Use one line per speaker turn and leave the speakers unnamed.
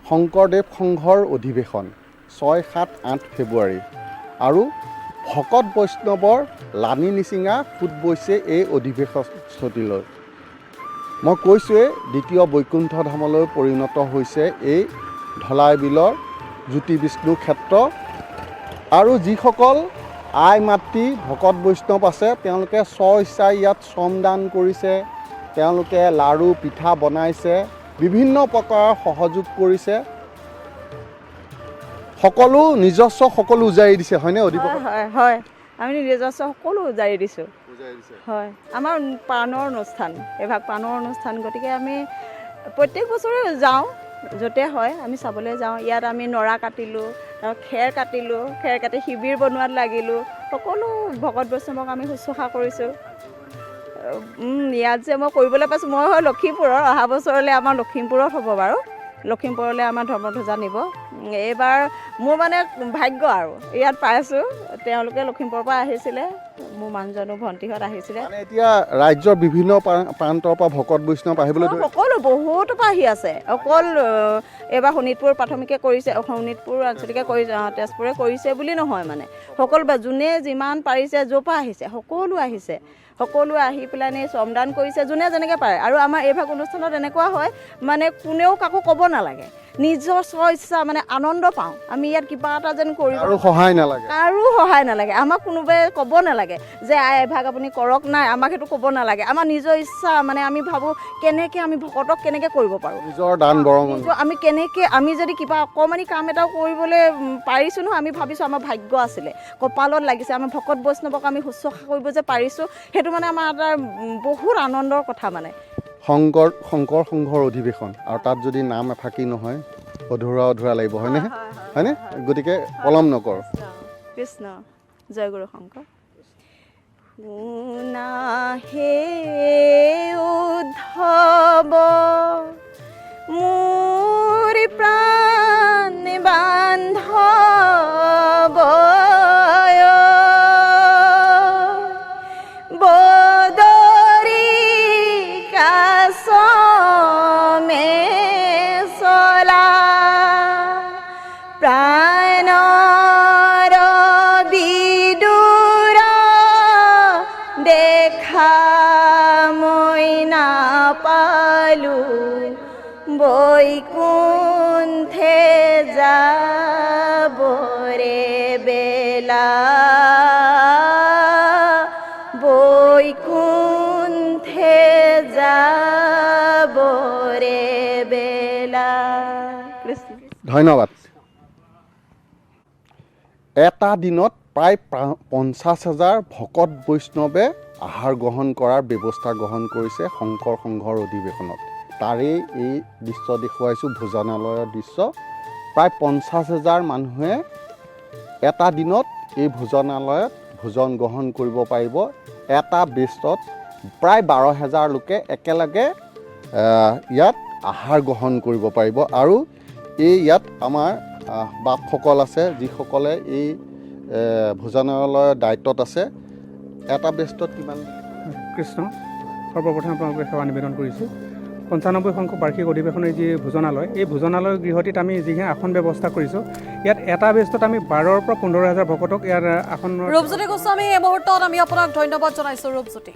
শংকৰদেৱ সংঘৰ অধিৱেশন 6, 7, 8 ফেব্ৰুৱাৰী আৰু ভকত বৈষ্ণৱৰ লানি নিচিঙা ফুট বৈছে এই অধিৱেশনস্থলীলৈ। মই কৈছোঁৱেই দ্বিতীয় বৈকুণ্ঠ ধামলৈ পৰিণত হৈছে এই ঢলাই বিলৰ জ্যোতি বিষ্ণু ক্ষেত্ৰ। আৰু যিসকল আই মাতৃ ভকত বৈষ্ণৱ আছে তেওঁলোকে স্ব-ইচ্ছাই ইয়াত শ্ৰমদান কৰিছে, তেওঁলোকে লাড়ু পিঠা বনাইছে, বিভিন্ন প্ৰকাৰৰ সহযোগ কৰিছে, সকলো নিজস্ব সকলো উজাৰি দিছে, হয়নে অধিৱেশন?
হয় আমি নিজস্ব সকলো উজাৰি দিছোঁ। হয়, আমাৰ পাণৰ অনুষ্ঠান, এভাগ পাণৰ অনুষ্ঠান, গতিকে আমি প্ৰত্যেক বছৰে যাওঁ, য'তে হয় আমি চাবলৈ যাওঁ। ইয়াত আমি নৰা কাটিলোঁ, খেৰ কাটিলোঁ, খেৰ কাটি শিবিৰ বনোৱাত লাগিলোঁ, সকলো ভকত বৈষ্ণৱক আমি শুশ্ৰূষা কৰিছোঁ। ইয়াত যে মই কৰিবলৈ পাইছোঁ, মই হয় লখিমপুৰৰ, অহা বছৰলৈ আমাৰ লখিমপুৰত হ'ব বাৰু, লখিমপুৰলৈ আমাৰ ধৰ্মধ্বজা নিব। এইবাৰ মোৰ মানে ভাগ্য আৰু ইয়াত পাইছোঁ। তেওঁলোকে লখিমপুৰৰ পৰা আহিছিলে, মোৰ মানুহজনো ভণ্টিহঁত আহিছিলে।
এতিয়া ৰাজ্যৰ বিভিন্ন প্ৰান্তৰ পৰা ভকত বৈষ্ণৱ আহিবলৈ
সকলো বহুতো পৰা আহি আছে। অকল এইবাৰ শোণিতপুৰ প্ৰাথমিকে কৰিছে, শোণিতপুৰ আঞ্চলিকে কৰিছে, তেজপুৰে কৰিছে বুলি নহয়, মানে সকলো যোনে যিমান পাৰিছে য'ৰ পৰা আহিছে সকলো আহিছে, সকলো আহি পেলাই শ্ৰমদান কৰিছে যোনে যেনেকৈ পাৰে। আৰু আমাৰ এইভাগ অনুষ্ঠানত এনেকুৱা হয় মানে কোনেও কাকো ক'ব নালাগে, নিজৰ স্ব-ইচ্ছা মানে আনন্দ পাওঁ আমি ইয়াত কিবা এটা যেন কৰিব,
আৰু সহায় নালাগে,
কাৰো সহায় নালাগে, আমাক কোনোবাই ক'ব নালাগে যে এভাগ আপুনি কৰক, নাই আমাক সেইটো ক'ব নালাগে। আমাৰ নিজৰ ইচ্ছা মানে আমি ভাবোঁ কেনেকৈ আমি ভকতক কেনেকৈ কৰিব পাৰোঁ,
নিজৰ দান বৰঙণি
আমি কেনেকৈ, আমি যদি কিবা অকণমানি কাম এটাও কৰিবলৈ পাৰিছোঁ নহয়, আমি ভাবিছোঁ আমাৰ ভাগ্য আছিলে, কপালত লাগিছে, আমাৰ ভকত বৈষ্ণৱক আমি শুশ্ৰূষা কৰিব যে পাৰিছোঁ, সেইটো মানে আমাৰ এটা বহুত আনন্দৰ কথা। মানে
শংকৰ সংঘৰ অধিৱেশন আৰু তাত যদি নাম এফাকি নহয় অধুৰা লাগিব, হয়নে? হয়নে? গতিকে পলম নকৰ।
কৃষ্ণ জয় গুৰু শংকৰ। হে উদ্ধৱ মোৰ প্ৰাণ বান্ধৱ, দেখা মই নাপালো বৈকুণ্ঠে যাবৰে বেলা, বৈকুণ্ঠে যাবৰে বেলা।
ধন্যবাদ। এটা দিনত প্ৰায় 50,000 ভকত বৈষ্ণৱে আহাৰ গ্ৰহণ কৰাৰ ব্যৱস্থা গ্ৰহণ কৰিছে শংকৰ সংঘৰ অধিৱেশনত। তাৰেই এই দৃশ্য দেখুৱাইছোঁ, ভোজনালয়ৰ দৃশ্য। প্ৰায় 50,000 মানুহে এটা দিনত এই ভোজনালয়ত ভোজন গ্ৰহণ কৰিব পাৰিব। এটা বেষ্টত প্ৰায় 12,000 লোকে একেলগে ইয়াত আহাৰ গ্ৰহণ কৰিব পাৰিব। আৰু ইয়াত আমাৰ বাপসকল আছে যিসকলে এই ভোজনালয়ৰ দায়িত্বত আছে। এটা বেষ্টত কিমান?
কৃষ্ণ, সৰ্বপ্ৰথমে আপোনালোকে সেৱা নিবেদন কৰিছোঁ। 95 সংখ্যক বাৰ্ষিক অধিৱেশনৰ যি ভোজনালয়, এই ভোজনালয় গৃহটিত আমি যিহে আসন ব্যৱস্থা কৰিছোঁ, ইয়াত এটা বেষ্টত আমি 12,000 পৰা 15,000 ভকতক ইয়াত আসন।
ৰূপজ্যোতি গোস্বামী, এই মুহূৰ্তত আমি আপোনাক ধন্যবাদ জনাইছোঁ। ৰূপজ্যোতি।